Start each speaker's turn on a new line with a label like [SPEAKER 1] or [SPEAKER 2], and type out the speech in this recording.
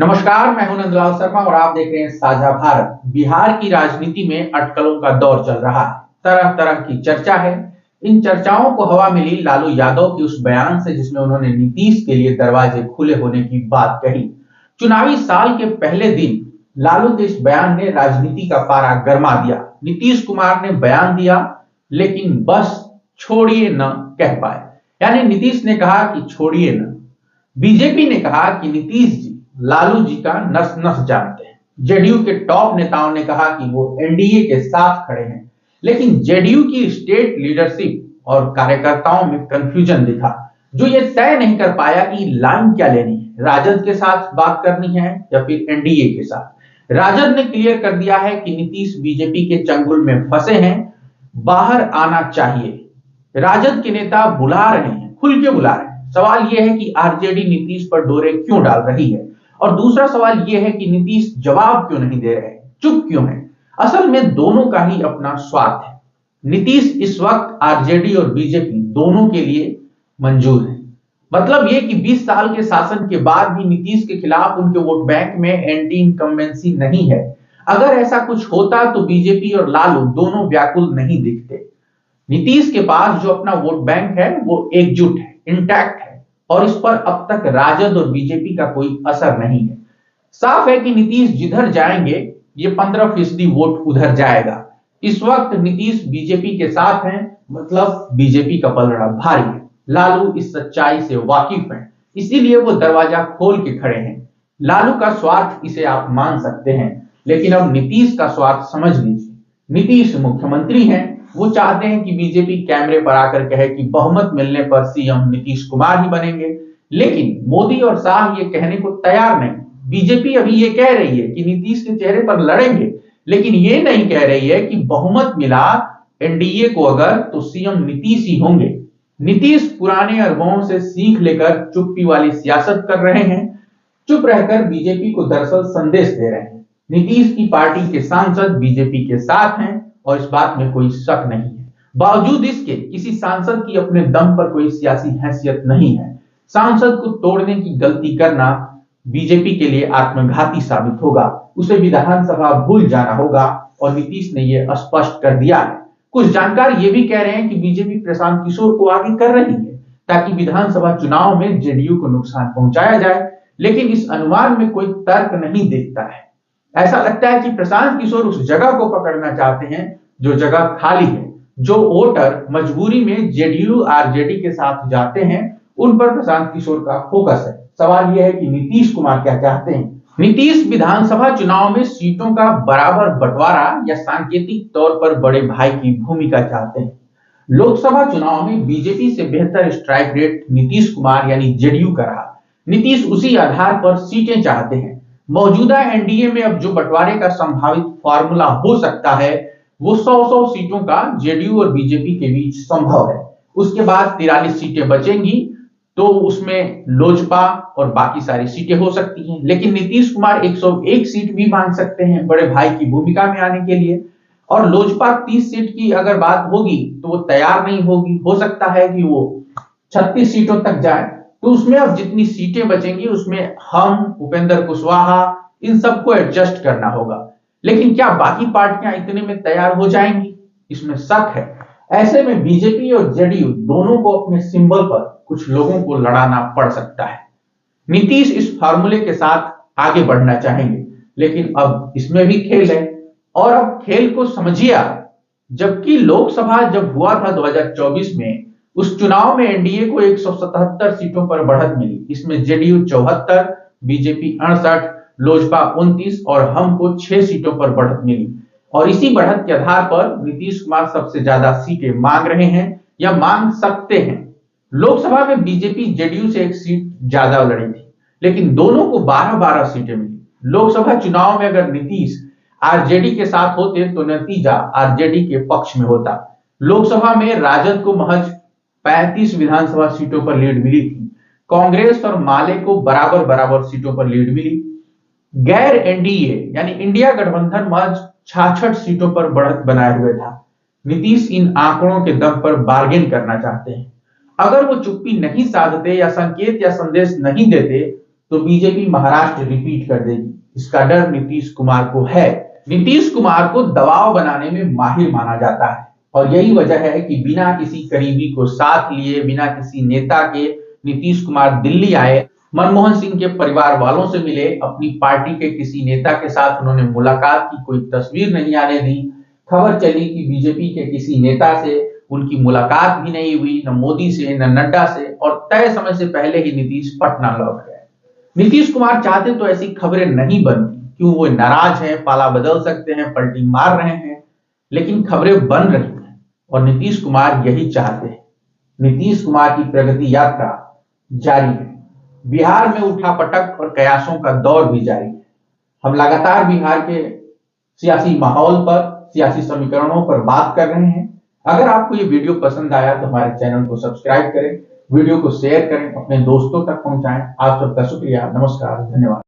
[SPEAKER 1] नमस्कार, मैं हूं नंदलाल शर्मा और आप देख रहे हैं साझा भारत। बिहार की राजनीति में अटकलों का दौर चल रहा है। तरह तरह की चर्चा है। इन चर्चाओं को हवा मिली लालू यादव के उस बयान से जिसमें उन्होंने नीतीश के लिए दरवाजे खुले होने की बात कही। चुनावी साल के पहले दिन लालू के इस बयान ने राजनीति का पारा गर्मा दिया। नीतीश कुमार ने बयान दिया लेकिन बस छोड़िए न कह पाए, यानी नीतीश ने कहा कि छोड़िए न। बीजेपी ने कहा कि नीतीश जी लालू जी का नस नस जानते हैं। जेडीयू के टॉप नेताओं ने कहा कि वो एनडीए के साथ खड़े हैं, लेकिन जेडीयू की स्टेट लीडरशिप और कार्यकर्ताओं में कंफ्यूजन दिखा, जो ये तय नहीं कर पाया कि लाइन क्या लेनी है, राजद के साथ बात करनी है या फिर एनडीए के साथ। राजद ने क्लियर कर दिया है कि नीतीश बीजेपी के चंगुल में फंसे हैं, बाहर आना चाहिए। राजद के नेता बुला रहे हैं, खुल के बुला रहे हैं। सवाल यह है कि आरजेडी नीतीश पर डोरे क्यों डाल रही है, और दूसरा सवाल यह है कि नीतीश जवाब क्यों नहीं दे रहे, चुप क्यों है। असल में दोनों का ही अपना स्वार्थ है। नीतीश इस वक्त आरजेडी और बीजेपी दोनों के लिए मंजूर है। मतलब यह कि 20 साल के शासन के बाद भी नीतीश के खिलाफ उनके वोट बैंक में एंटी इनकम्बेंसी नहीं है। अगर ऐसा कुछ होता तो बीजेपी और लालू दोनों व्याकुल नहीं दिखते। नीतीश के पास जो अपना वोट बैंक है वो एकजुट है, इंटैक्ट है, और इस पर अब तक राजद और बीजेपी का कोई असर नहीं है। साफ है कि नीतीश जिधर जाएंगे ये 15% वोट उधर जाएगा। इस वक्त नीतीश बीजेपी के साथ हैं, मतलब बीजेपी का पलड़ा भारी है। लालू इस सच्चाई से वाकिफ हैं, इसीलिए वो दरवाजा खोल के खड़े हैं। लालू का स्वार्थ इसे आप मान सकते हैं, लेकिन अब नीतीश का स्वार्थ समझ लीजिए। नीतीश मुख्यमंत्री हैं, वो चाहते हैं कि बीजेपी कैमरे पर आकर कहे कि बहुमत मिलने पर सीएम नीतीश कुमार ही बनेंगे, लेकिन मोदी और शाह ये कहने को तैयार नहीं। बीजेपी अभी ये कह रही है कि नीतीश के चेहरे पर लड़ेंगे, लेकिन ये नहीं कह रही है कि बहुमत मिला एनडीए को अगर तो सीएम नीतीश ही होंगे। नीतीश पुराने अनुभवों से सीख लेकर चुप्पी वाली सियासत कर रहे हैं। चुप रहकर बीजेपी को दरअसल संदेश दे रहे हैं। नीतीश की पार्टी के सांसद बीजेपी के साथ हैं और इस बात में कोई शक नहीं है। बावजूद इसके किसी सांसद की अपने दम पर कोई सियासी हैसियत नहीं है। सांसद को तोड़ने की गलती करना बीजेपी के लिए आत्मघाती साबित होगा। उसे विधानसभा भूल जाना होगा और नीतीश ने यह स्पष्ट कर दिया है। कुछ जानकार ये भी कह रहे हैं कि बीजेपी प्रशांत किशोर को आगे कर रही है ताकि विधानसभा चुनाव में जेडीयू को नुकसान पहुंचाया जाए, लेकिन इस अनुमान में कोई तर्क नहीं दिखता है। ऐसा लगता है कि प्रशांत किशोर उस जगह को पकड़ना चाहते हैं जो जगह खाली है। जो वोटर मजबूरी में जेडीयू आरजेडी के साथ जाते हैं उन पर प्रशांत किशोर का फोकस है। सवाल यह है कि नीतीश कुमार क्या चाहते हैं। नीतीश विधानसभा चुनाव में सीटों का बराबर बंटवारा या सांकेतिक तौर पर बड़े भाई की भूमिका चाहते हैं। लोकसभा चुनाव में बीजेपी से बेहतर स्ट्राइक रेट नीतीश कुमार यानी जेडीयू का रहा। नीतीश उसी आधार पर सीटें चाहते हैं। मौजूदा एनडीए में अब जो बंटवारे का संभावित फॉर्मूला हो सकता है वो 100 सीटों का जेडीयू और बीजेपी के बीच संभव है। उसके बाद 43 सीटें बचेंगी तो उसमें लोजपा और बाकी सारी सीटें हो सकती हैं, लेकिन नीतीश कुमार 101 सीट भी मांग सकते हैं बड़े भाई की भूमिका में आने के लिए। और लोजपा 30 सीट की अगर बात होगी तो वो तैयार नहीं होगी। हो सकता है कि वो 36 सीटों तक जाए। तो उसमें अब जितनी सीटें बचेंगी उसमें हम, उपेंद्र कुशवाहा, इन सबको एडजस्ट करना होगा। लेकिन क्या बाकी पार्टियां इतने में तैयार हो जाएंगी, इसमें शक है। ऐसे में बीजेपी और जेडीयू दोनों को अपने सिंबल पर कुछ लोगों को लड़ाना पड़ सकता है। नीतीश इस फार्मूले के साथ आगे बढ़ना चाहेंगे, लेकिन अब इसमें भी खेल है। और अब खेल को समझिए आप। जबकि लोकसभा जब हुआ था 2024 में, उस चुनाव में एनडीए को 177 सीटों पर बढ़त मिली। इसमें जेडीयू 74, बीजेपी 68, लोजपा 29 और हम को 6 सीटों पर बढ़त मिली। और इसी बढ़त के आधार पर नीतीश कुमार सबसे ज्यादा सीटें मांग रहे हैं या मांग सकते हैं। लोकसभा में बीजेपी जेडीयू से 1 सीट ज्यादा लड़ी थी, लेकिन दोनों को 12-12 सीटें मिली। लोकसभा चुनाव में अगर नीतीश आरजेडी के साथ होते तो नतीजा आरजेडी के पक्ष में होता। लोकसभा में राजद को महज 35 विधानसभा सीटों पर लीड मिली थी। कांग्रेस और माले को बराबर बराबर सीटों पर लीड मिली। गैर एनडीए यानी इंडिया गठबंधन महज 66 सीटों पर बढ़त बनाए हुए था। नीतीश इन आंकड़ों के दम पर बार्गेन करना चाहते हैं। अगर वो चुप्पी नहीं साधते या संकेत या संदेश नहीं देते तो बीजेपी महाराष्ट्र रिपीट कर देगी। इसका डर नीतीश कुमार को है। नीतीश कुमार को दबाव बनाने में माहिर माना जाता है और यही वजह है कि बिना किसी करीबी को साथ लिए, बिना किसी नेता के नीतीश कुमार दिल्ली आए, मनमोहन सिंह के परिवार वालों से मिले, अपनी पार्टी के किसी नेता के साथ उन्होंने मुलाकात की, कोई तस्वीर नहीं आने दी। खबर चली कि बीजेपी के किसी नेता से उनकी मुलाकात भी नहीं हुई, न मोदी से न नड्डा से, और तय समय से पहले ही नीतीश पटना लौट गए। नीतीश कुमार चाहते तो ऐसी खबरें नहीं बनती, क्यों? वो नाराज हैं, पाला बदल सकते हैं, पलटी मार रहे हैं, लेकिन खबरें बन रही हैं और नीतीश कुमार यही चाहते हैं। नीतीश कुमार की प्रगति यात्रा जारी है। बिहार में उठापटक और कयासों का दौर भी जारी है। हम लगातार बिहार के सियासी माहौल पर, सियासी समीकरणों पर बात कर रहे हैं। अगर आपको ये वीडियो पसंद आया तो हमारे चैनल को सब्सक्राइब करें, वीडियो को शेयर करें, अपने दोस्तों तक पहुंचाएं। आप सबका शुक्रिया, नमस्कार, धन्यवाद।